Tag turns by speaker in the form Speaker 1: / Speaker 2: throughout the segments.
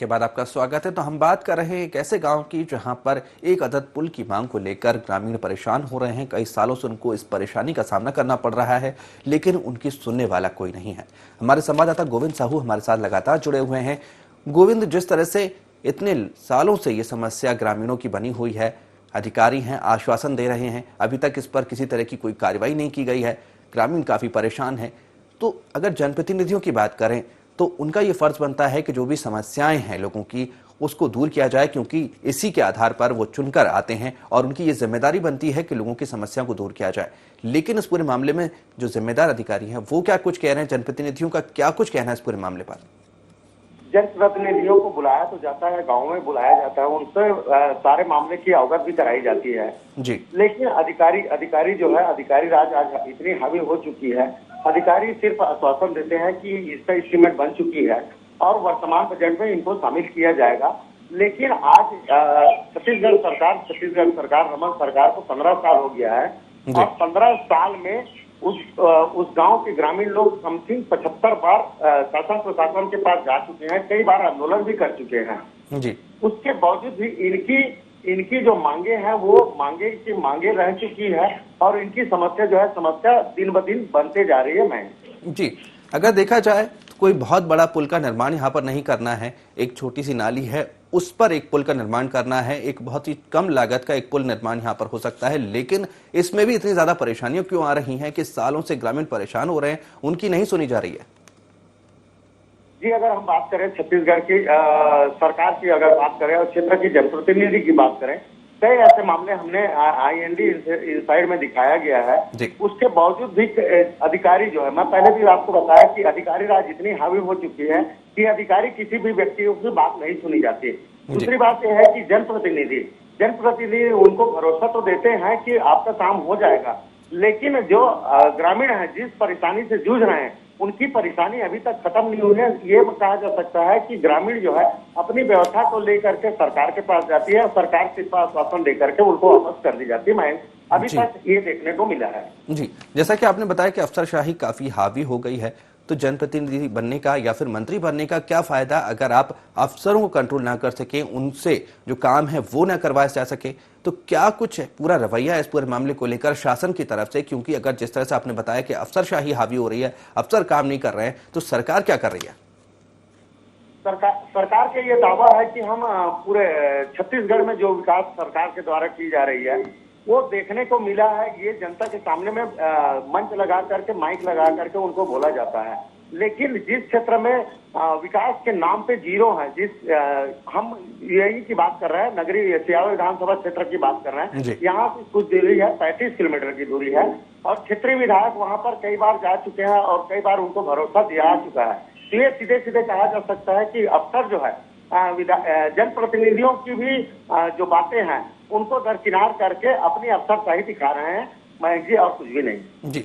Speaker 1: के बाद आपका स्वागत है। तो हम बात कर रहे हैं एक ऐसे गांव की जहां पर एक अदद पुल की मांग को लेकर ग्रामीण परेशान हो रहे हैं। कई सालों से उनको इस परेशानी का सामना करना पड़ रहा है, लेकिन उनकी सुनने वाला कोई नहीं है। हमारे संवाददाता गोविंद साहू हमारे साथ लगातार जुड़े हुए हैं। गोविंद, जिस तरह से इतने सालों से ये समस्या ग्रामीणों की बनी हुई है, अधिकारी हैं, आश्वासन दे रहे हैं, अभी तक इस पर किसी तरह की कोई कार्रवाई नहीं की गई है, ग्रामीण काफी परेशान है। तो अगर जनप्रतिनिधियों की बात करें तो उनका ये फर्ज बनता है कि जो भी समस्याएं हैं लोगों की उसको दूर किया जाए, क्योंकि इसी के आधार पर वो चुनकर आते हैं और उनकी ये जिम्मेदारी बनती है कि लोगों की समस्याओं को दूर किया जाए। लेकिन इस पूरे मामले में जो जिम्मेदार अधिकारी हैं वो क्या कुछ कह रहे हैं, जनप्रतिनिधियों का क्या कुछ कहना है इस पूरे मामले पर?
Speaker 2: जनप्रतिनिधियों को बुलाया तो जाता है, गांव में बुलाया जाता है, उनसे सारे मामले की अवगत भी कराई जाती है
Speaker 1: जी।
Speaker 2: लेकिन अधिकारी जो है, अधिकारी राज आज इतनी हावी हो चुकी है। अधिकारी सिर्फ आश्वासन देते हैं कि इसका एस्टीमेट बन चुकी है और वर्तमान बजट में इनको शामिल किया जाएगा। लेकिन आज छत्तीसगढ़ सरकार रमन सरकार को 15 साल हो गया है और 15 साल में उस गांव के ग्रामीण लोग समथिंग 75 बार शासन प्रशासन के पास जा चुके हैं, कई बार आंदोलन भी कर चुके हैं जी। उसके बावजूद भी इनकी जो मांगे हैं वो मांगे रह चुकी है और इनकी समस्या जो है समस्या दिन ब दिन बनते जा रही है। मैं
Speaker 1: जी, अगर देखा जाए तो कोई बहुत बड़ा पुल का निर्माण यहाँ पर नहीं करना है, एक छोटी सी नाली है उस पर एक पुल का निर्माण करना है, एक बहुत ही कम लागत का एक पुल निर्माण यहाँ पर हो सकता है। लेकिन इसमें भी इतनी ज्यादा परेशानियां क्यों आ रही हैं कि सालों से ग्रामीण परेशान हो रहे हैं, उनकी नहीं सुनी जा रही है?
Speaker 2: जी, अगर हम बात करें छत्तीसगढ़ की सरकार की, अगर बात करें और क्षेत्र की जनप्रतिनिधि की बात करें, कई ऐसे मामले हमने IND इनसाइड में दिखाया गया है। उसके बावजूद भी अधिकारी जो है, मैं पहले भी आपको बताया कि अधिकारी राज इतनी हावी हो चुकी है कि अधिकारी किसी भी व्यक्ति की बात नहीं सुनी जाती। दूसरी बात यह है कि जनप्रतिनिधि उनको भरोसा तो देते हैं कि आपका काम हो जाएगा, लेकिन जो ग्रामीण है जिस परेशानी से जूझ रहे हैं उनकी परेशानी अभी तक खत्म नहीं हुई है। ये कहा जा सकता है कि ग्रामीण जो है अपनी व्यवस्था को लेकर के सरकार के पास जाती है और सरकार के पास आश्वासन देकर के उनको वापस कर दी जाती है। मैं अभी तक ये देखने को मिला है
Speaker 1: जी। जैसा कि आपने बताया कि अफसरशाही काफी हावी हो गई है, तो जनप्रतिनिधि बनने का या फिर मंत्री बनने का क्या फायदा अगर आप अफसरों को कंट्रोल ना कर सके, उनसे जो काम है वो ना करवाया जा सके? तो क्या कुछ पूरा रवैया है इस पूरे मामले को लेकर शासन की तरफ से? क्योंकि अगर जिस तरह से आपने बताया कि अफसरशाही हावी हो रही है, अफसर काम नहीं कर रहे हैं, तो सरकार क्या कर रही है?
Speaker 2: सरकार का ये दावा है कि हम पूरे छत्तीसगढ़ में जो विकास सरकार के द्वारा की जा रही है वो देखने को मिला है। ये जनता के सामने में मंच लगा करके, माइक लगा करके उनको बोला जाता है, लेकिन जिस क्षेत्र में विकास के नाम पे जीरो है, हम यही की बात कर रहे हैं, नगरीय सियावा विधानसभा क्षेत्र की बात कर रहे हैं, यहाँ से कुछ दूरी है, 35 किलोमीटर की दूरी है और क्षेत्रीय विधायक वहाँ पर कई बार जा चुके हैं और कई बार उनको भरोसा दिया चुका है। इसलिए सीधे सीधे कहा जा सकता है कि अफसर जो है जनप्रतिनिधियों की भी जो बातें हैं उनको दरकिनार करके अपनी अफसरशाही दिखा रहे हैं, मयंक जी, और कुछ भी नहीं
Speaker 1: जी।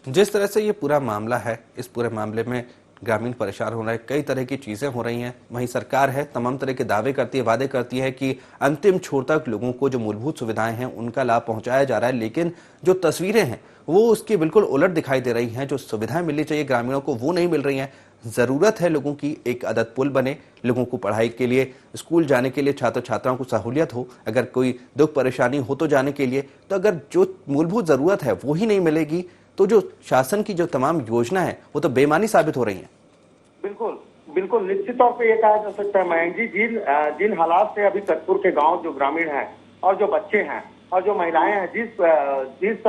Speaker 1: जिस तरह से ये पूरा मामला है, इस पूरे मामले में ग्रामीण परेशान हो रहे हैं, कई तरह की चीजें हो रही हैं, वहीं सरकार है तमाम तरह के दावे करती है, वादे करती है कि अंतिम छोर तक लोगों को जो मूलभूत सुविधाएं हैं उनका लाभ पहुंचाया जा रहा है, लेकिन जो तस्वीरें हैं वो उसकी बिल्कुल उलट दिखाई दे रही हैं। जो सुविधाएं मिलनी चाहिए ग्रामीणों को वो नहीं मिल रही हैं। जरूरत है लोगों की एक अदद पुल बने, लोगों को पढ़ाई के लिए, स्कूल जाने के लिए, छात्र छात्राओं को सहूलियत हो, अगर कोई दुख परेशानी हो तो जाने के लिए। तो अगर जो मूलभूत जरूरत है वो ही नहीं मिलेगी तो जो शासन की जो तमाम योजना है वो तो बेमानी साबित हो रही है।
Speaker 2: बिल्कुल निश्चित तौर पे ये कहा जा सकता है मयंक जी, जिन हालात से अभी कतपुर के गांव जो ग्रामीण हैं और जो बच्चे हैं और जो महिलाएं हैं, जिस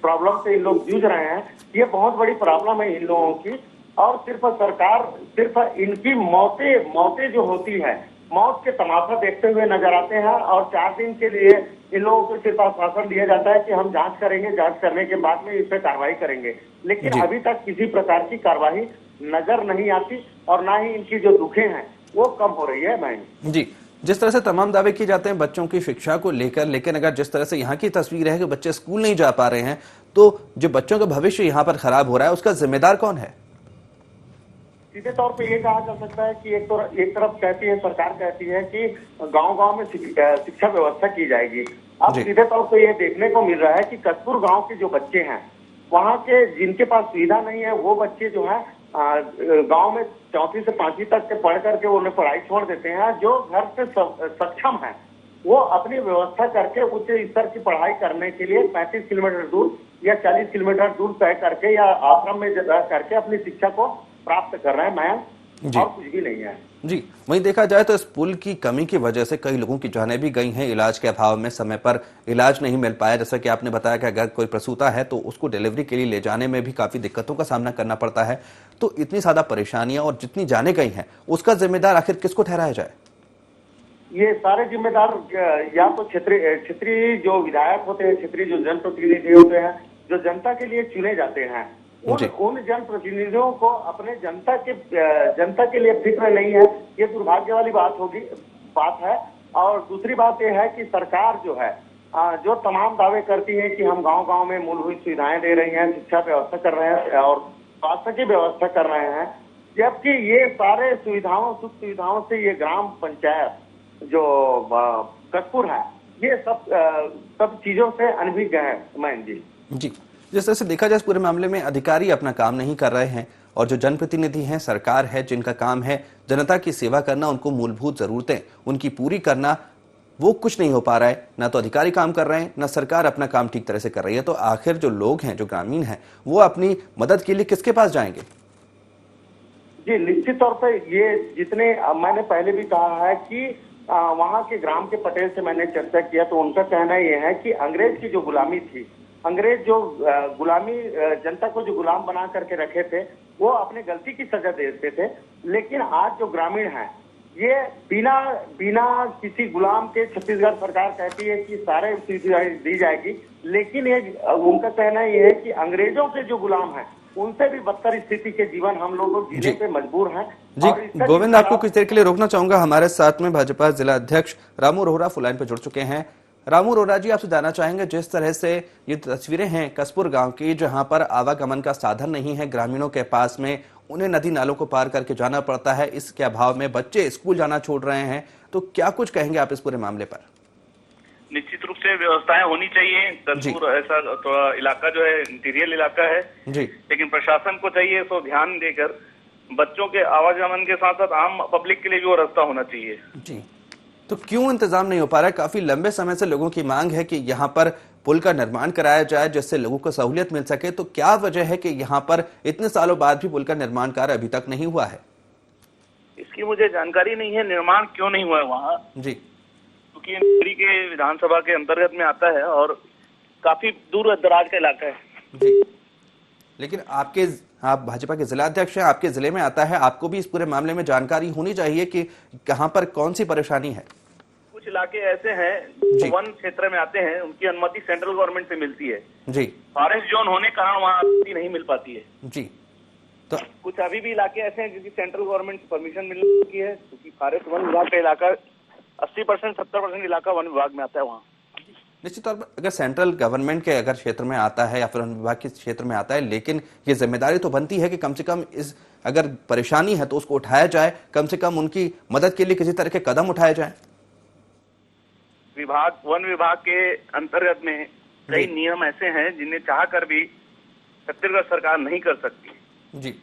Speaker 2: प्रॉब्लम से इन लोग जूझ रहे हैं, ये बहुत बड़ी प्रॉब्लम है इन लोगों की। और सिर्फ इनकी मौतें जो होती है, मौत के तमाशा देखते हुए नजर आते हैं और 4 दिन के लिए इन लोगों को सिर्फ आश्वासन दिया जाता है कि हम जांच करेंगे, जांच करने के बाद में इस पे कार्रवाई करेंगे, लेकिन अभी तक किसी प्रकार की कार्रवाई नजर नहीं आती और ना ही इनकी जो दुखें हैं वो कम हो रही है। मैं
Speaker 1: जी, जिस तरह से तमाम दावे किए जाते हैं बच्चों की शिक्षा को लेकर, लेकिन अगर जिस तरह से यहाँ की तस्वीर है कि बच्चे स्कूल नहीं जा पा रहे हैं, तो जो बच्चों का भविष्य यहाँ पर खराब हो रहा है उसका जिम्मेदार कौन है?
Speaker 2: सीधे तौर पे ये कहा जा सकता है कि एक तरफ कहती है सरकार, कहती है कि गांव-गांव में शिक्षा व्यवस्था की जाएगी। अब सीधे तौर पे ये देखने को मिल रहा है कि कतपुर गांव के जो बच्चे हैं, वहाँ के जिनके पास सुविधा नहीं है वो बच्चे जो है गांव में चौथी से पांचवी तक के पढ़ करके वो लोग पढ़ाई छोड़ देते हैं। जो घर से सक्षम है वो अपनी व्यवस्था करके उच्च स्तर की पढ़ाई करने के लिए 35 किलोमीटर दूर या 40 किलोमीटर दूर तय करके या आश्रम में करके अपनी शिक्षा को प्राप्त कर रहे हैं। मैं और कुछ भी नहीं है
Speaker 1: जी। वहीं देखा जाए तो इस पुल की कमी की वजह से कई लोगों की जानें भी गई हैं। इलाज के अभाव में समय पर इलाज नहीं मिल पाया। जैसा कि आपने बताया कि अगर कोई प्रसूता है तो उसको डिलीवरी के लिए ले जाने में भी काफी दिक्कतों का सामना करना पड़ता है। तो इतनी ज्यादा परेशानियां और जितनी जाने गई हैं उसका जिम्मेदार आखिर किसको ठहराया जाए?
Speaker 2: ये सारे जिम्मेदार या तो क्षेत्रीय जो विधायक होते हैं, क्षेत्रीय जो जनप्रतिनिधि होते हैं, जो जनता के लिए चुने जाते हैं, उन जनप्रतिनिधियों को अपने जनता के लिए फिक्र नहीं है। ये दुर्भाग्य वाली बात है। और दूसरी बात यह है कि सरकार जो है जो तमाम दावे करती है कि हम गांव-गांव में मूलभूत सुविधाएं दे रही हैं, शिक्षा व्यवस्था कर रहे हैं और स्वास्थ्य की व्यवस्था कर रहे हैं, जबकि ये सारे सुख सुविधाओं से ये ग्राम पंचायत जो कसपुर है, ये सब चीजों से अनभिज्ञ है। मयंक जी,
Speaker 1: जिस तरह से देखा जाए इस पूरे मामले में अधिकारी अपना काम नहीं कर रहे हैं और जो जनप्रतिनिधि हैं, सरकार है, जिनका काम है जनता की सेवा करना, उनको मूलभूत जरूरतें उनकी पूरी करना, वो कुछ नहीं हो पा रहा है। ना तो अधिकारी काम कर रहे हैं, ना सरकार अपना काम ठीक तरह से कर रही है। तो आखिर जो लोग हैं, जो ग्रामीण हैं, वो अपनी मदद के लिए किसके पास जाएंगे?
Speaker 2: जी, निश्चित तौर पर ये जितने मैंने पहले भी कहा है कि वहाँ के ग्राम के पटेल से मैंने चर्चा किया तो उनका कहना यह है कि अंग्रेज की जो गुलामी थी, अंग्रेज जो गुलामी जनता को जो गुलाम बना करके रखे थे, वो अपने गलती की सजा देते थे। लेकिन आज जो ग्रामीण हैं, ये बिना किसी गुलाम के छत्तीसगढ़ सरकार कहती है कि सारे सुविधाएं दी जाएगी, लेकिन ये उनका कहना ये है कि अंग्रेजों के जो गुलाम हैं उनसे भी बदतर स्थिति के जीवन हम लोग जीने पे मजबूर हैं।
Speaker 1: जी गोविंद, आपको कुछ देर के लिए रोकना चाहूंगा। हमारे साथ में भाजपा जिला अध्यक्ष रामू रोहरा फोन लाइन पर जुड़ चुके हैं। रामू रोहरा जी, आपसे जानना चाहेंगे, जिस तरह से ये तस्वीरें हैं कसपुर गांव की, जहां पर आवागमन का साधन नहीं है ग्रामीणों के पास में, उन्हें नदी नालों को पार करके जाना पड़ता है, इसके अभाव में बच्चे स्कूल जाना छोड़ रहे हैं, तो क्या कुछ कहेंगे आप इस पूरे मामले पर?
Speaker 3: निश्चित रूप से व्यवस्थाएं होनी चाहिए। कसपुर ऐसा थोड़ा इलाका जो है इंटीरियर इलाका है
Speaker 1: जी,
Speaker 3: लेकिन प्रशासन को चाहिए सो ध्यान देकर बच्चों के आवागमन के साथ साथ आम पब्लिक के लिए भी वो रास्ता होना चाहिए।
Speaker 1: जी, तो क्यों इंतजाम नहीं हो पा रहा है? काफी लंबे समय से लोगों की मांग है कि यहाँ पर पुल का निर्माण कराया जाए जिससे लोगों को सहूलियत मिल सके। तो क्या वजह है कि यहाँ पर इतने सालों बाद भी पुल का निर्माण कार्य अभी तक नहीं हुआ है?
Speaker 3: इसकी मुझे जानकारी नहीं है, निर्माण क्यों नहीं हुआ है वहाँ
Speaker 1: जी,
Speaker 3: क्योंकि नगरी के विधानसभा के अंतर्गत में आता है और काफी दूर दराज का इलाका है।
Speaker 1: जी, लेकिन आप भाजपा के जिला अध्यक्ष हैं, आपके जिले में आता है, आपको भी इस पूरे मामले में जानकारी होनी चाहिए कि कहां पर कौन सी परेशानी है।
Speaker 3: कुछ इलाके ऐसे हैं जो वन क्षेत्र में आते हैं, उनकी अनुमति सेंट्रल गवर्नमेंट से मिलती है जी, फॉरेस्ट जोन होने के कारण वहाँ अनुमति नहीं मिल पाती है
Speaker 1: जी। तो
Speaker 3: कुछ अभी भी इलाके ऐसे हैं जिनकी सेंट्रल गवर्नमेंट से परमिशन मिल चुकी है, क्योंकि फॉरेस्ट वन विभाग का इलाका 80% 70% इलाका वन विभाग में आता है। वहाँ
Speaker 1: निश्चित तौर पर अगर सेंट्रल गवर्नमेंट के अगर क्षेत्र में आता है या फिर वन विभाग के क्षेत्र में आता है, लेकिन ये जिम्मेदारी तो बनती है कि कम से कम इस अगर परेशानी है तो उसको उठाया जाए, कम से कम उनकी मदद के लिए किसी तरह के कदम उठाए जाए।
Speaker 3: वन विभाग के अंतर्गत में कई नियम ऐसे हैं जिन्हें चाहकर भी छत्तीसगढ़ सरकार नहीं कर सकती। जी,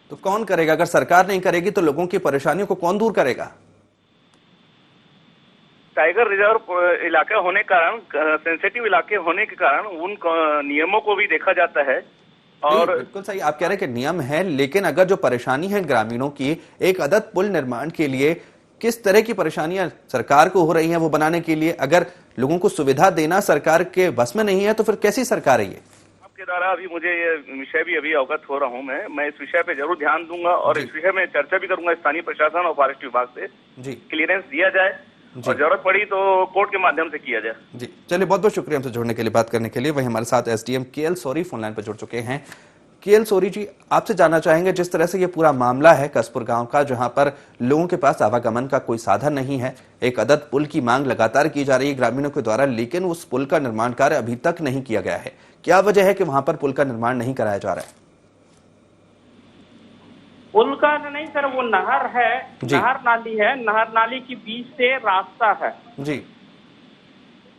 Speaker 1: तो कौन करेगा? अगर सरकार नहीं करेगी तो लोगों की परेशानियों को कौन दूर करेगा?
Speaker 3: टाइगर रिजर्व इलाका होने के कारण, सेंसिटिव इलाके होने के कारण उन नियमों को भी देखा जाता है। और
Speaker 1: बिल्कुल सही आप कह रहे हैं कि नियम है, लेकिन अगर जो परेशानी है ग्रामीणों की, एक अदद पुल निर्माण के लिए किस तरह की परेशानियां सरकार को हो रही हैं वो बनाने के लिए, अगर लोगों को सुविधा देना सरकार के बस में नहीं है तो फिर कैसी सरकार है ये?
Speaker 3: आपके द्वारा अभी मुझे ये विषय भी अभी अवगत हो रहा हूँ। मैं इस विषय पे जरूर ध्यान दूंगा और इस विषय में चर्चा भी करूंगा स्थानीय प्रशासन और फॉरेस्ट विभाग से जी, क्लियरेंस दिया जाए और जरूरत पड़ी तो कोर्ट के माध्यम से किया जाए।
Speaker 1: जी, चलिए, बहुत बहुत शुक्रिया हमसे जुड़ने के लिए, बात करने के लिए। वही हमारे साथ SDM KL Sori phone line पर जुड़ चुके हैं। केएल सोरी जी, आपसे जानना चाहेंगे, जिस तरह से ये पूरा मामला है कसपुर गांव का, जहां पर लोगों के पास आवागमन का कोई साधन नहीं है, एक अदद पुल की मांग लगातार की जा रही है ग्रामीणों के द्वारा, लेकिन उस पुल का निर्माण कार्य अभी तक नहीं किया गया है। क्या वजह है कि वहां पर पुल का निर्माण नहीं कराया जा रहा है?
Speaker 4: पुल का नहीं सर, वो नहर है, नहर नाली है, नहर नाली के बीच से रास्ता है
Speaker 1: जी,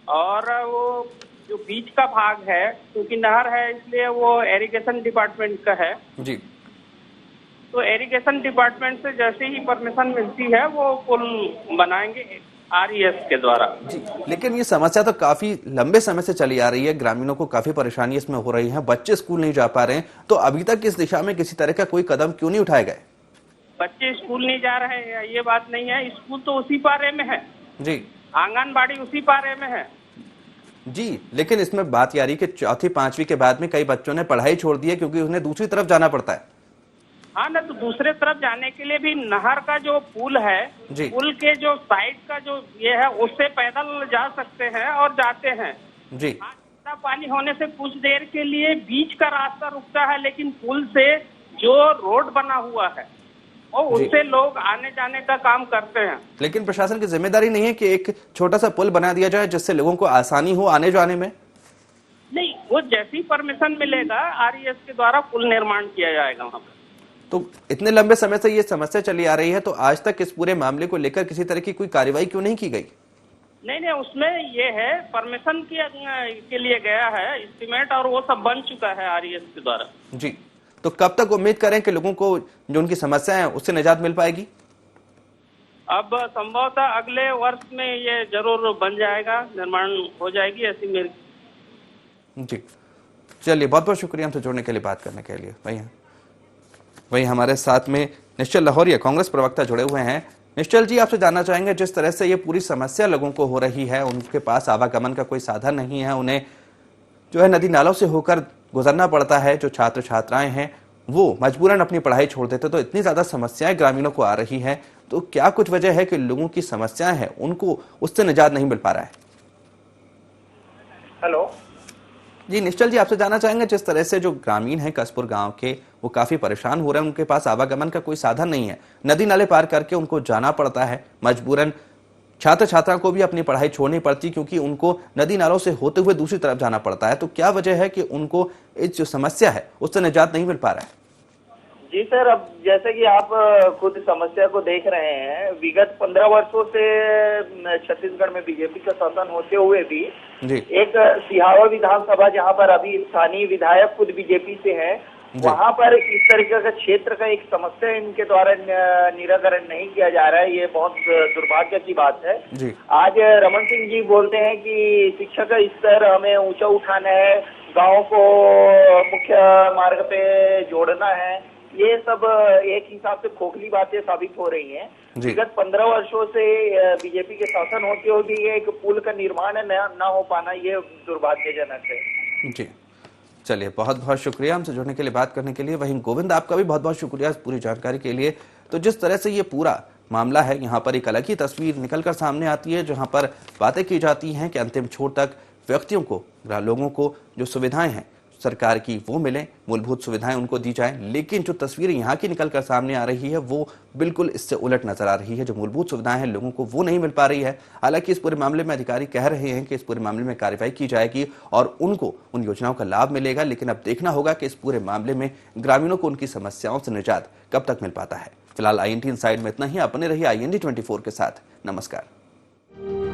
Speaker 4: और वो जो बीच का भाग है, क्योंकि नहर है इसलिए वो इरिगेशन डिपार्टमेंट का है
Speaker 1: जी,
Speaker 4: तो इरिगेशन डिपार्टमेंट से जैसे ही परमिशन मिलती है वो पुल बनाएंगे आरईएस के द्वारा।
Speaker 1: जी, लेकिन ये समस्या तो काफी लंबे समय से चली आ रही है, ग्रामीणों को काफी परेशानी इसमें हो रही है, बच्चे स्कूल नहीं जा पा रहे हैं, तो अभी तक इस दिशा में किसी तरह का कोई कदम क्यों नहीं उठाए गए?
Speaker 4: बच्चे स्कूल नहीं जा रहे हैं ये बात नहीं है, स्कूल तो उसी पारे में है
Speaker 1: जी,
Speaker 4: आंगनबाड़ी उसी पारे में है
Speaker 1: जी, लेकिन इसमें बात ये आ रही है कि चौथी पांचवी के बाद में कई बच्चों ने पढ़ाई छोड़ दी है क्योंकि उन्हें दूसरी तरफ जाना पड़ता है।
Speaker 4: हाँ ना, तो दूसरे तरफ जाने के लिए भी नहर का जो पुल है,
Speaker 1: जी।
Speaker 4: पुल के जो साइड का जो ये है उससे पैदल जा सकते हैं और जाते हैं।
Speaker 1: जी,
Speaker 4: हाँ, ज्यादा पानी होने से कुछ देर के लिए बीच का रास्ता रुकता है, लेकिन पुल से जो रोड बना हुआ है और उससे लोग आने जाने का काम करते हैं।
Speaker 1: लेकिन प्रशासन की जिम्मेदारी नहीं है कि एक छोटा सा पुल बना दिया जाए जिससे लोगों को आसानी हो आने जाने में?
Speaker 4: नहीं, वो जैसी परमिशन मिलेगा आरईएस के द्वारा पुल निर्माण किया जाएगा वहाँ पर।
Speaker 1: तो इतने लंबे समय से ये समस्या चली आ रही है, तो आज तक इस पूरे मामले को लेकर किसी तरह की कोई कार्रवाई क्यों नहीं की गई?
Speaker 4: नहीं, उसमें ये है परमिशन के लिए गया है एस्टीमेट और वो सब बन चुका है आरईएस के द्वारा।
Speaker 1: जी, तो कब तक उम्मीद करें कि लोगों को जो उनकी समस्या है उससे निजात मिल पाएगी?
Speaker 4: अब संभवतः अगले वर्ष में ये जरूर बन जाएगा, निर्माण हो जाएगी, ऐसी मेरी।
Speaker 1: जी, चलिए, बहुत बहुत शुक्रिया हमसे जुड़ने के लिए, बात करने के लिए। वही हमारे साथ में निश्चल लाहौरिया कांग्रेस प्रवक्ता जुड़े हुए हैं। निश्चल जी, आपसे जानना चाहेंगे, जिस तरह से ये पूरी समस्या लोगों को हो रही है, उनके पास आवागमन का कोई साधन नहीं है, उन्हें जो है नदी नालों से होकर गुजरना पड़ता है, जो छात्र छात्राएं हैं वो मजबूरन अपनी पढ़ाई छोड़ देते, तो इतनी ज्यादा समस्याएं ग्रामीणों को आ रही है, तो क्या कुछ वजह है कि लोगों की समस्याएं हैं उनको उससे निजात नहीं मिल पा रहा है?
Speaker 5: हेलो
Speaker 1: जी निश्चल जी, आपसे जानना चाहेंगे, जिस तरह से जो ग्रामीण हैं कसपुर गांव के, वो काफी परेशान हो रहे हैं, उनके पास आवागमन का कोई साधन नहीं है, नदी नाले पार करके उनको जाना पड़ता है, मजबूरन छात्र छात्रा को भी अपनी पढ़ाई छोड़नी पड़ती क्योंकि उनको नदी नालों से होते हुए दूसरी तरफ जाना पड़ता है, तो क्या वजह है कि उनको इस जो समस्या है उससे निजात नहीं मिल पा रहा है?
Speaker 5: जी सर, अब जैसे कि आप खुद समस्या को देख रहे हैं, विगत 15 वर्षों से छत्तीसगढ़ में बीजेपी का शासन होते हुए भी
Speaker 1: जी।
Speaker 5: एक सिहावा विधानसभा, जहां पर अभी स्थानीय विधायक खुद बीजेपी से हैं, वहां पर इस तरीके का क्षेत्र का एक समस्या इनके द्वारा निराकरण नहीं किया जा रहा है। ये बहुत दुर्भाग्य की बात है।
Speaker 1: जी।
Speaker 5: आज रमन सिंह जी बोलते हैं कि शिक्षा का स्तर हमें ऊंचा उठाना है, गाँव को मुख्य मार्ग पे जोड़ना है, ये सब एक हिसाब से खोखली बातें साबित हो रही हैं। विगत 15 वर्षों से बीजेपी के शासन होते हुए भी एक पुल का निर्माण न हो पाना, ये दुर्भाग्यजनक है।
Speaker 1: जी, चलिए, बहुत बहुत शुक्रिया हमसे जुड़ने के लिए, बात करने के लिए। वहीं गोविंद, आपका भी बहुत बहुत शुक्रिया इस पूरी जानकारी के लिए। तो जिस तरह से ये पूरा मामला है, यहाँ पर एक अलग ही तस्वीर निकलकर सामने आती है, जहाँ पर बातें की जाती हैं कि अंतिम छोर तक व्यक्तियों को, लोगों को जो सुविधाएं हैं सरकार की वो मिले, मूलभूत सुविधाएं उनको दी जाएं, लेकिन जो तस्वीर यहाँ की निकलकर सामने आ रही है वो बिल्कुल इससे उलट नजर आ रही है। जो मूलभूत सुविधाएं हैं लोगों को वो नहीं मिल पा रही है। हालांकि इस पूरे मामले में अधिकारी कह रहे हैं कि इस पूरे मामले में कार्रवाई की जाएगी और उनको उन योजनाओं का लाभ मिलेगा, लेकिन अब देखना होगा कि इस पूरे मामले में ग्रामीणों को उनकी समस्याओं से निजात कब तक मिल पाता है। फिलहाल IND इनसाइड में इतना ही। अपने रहिए IND 24 के साथ। नमस्कार।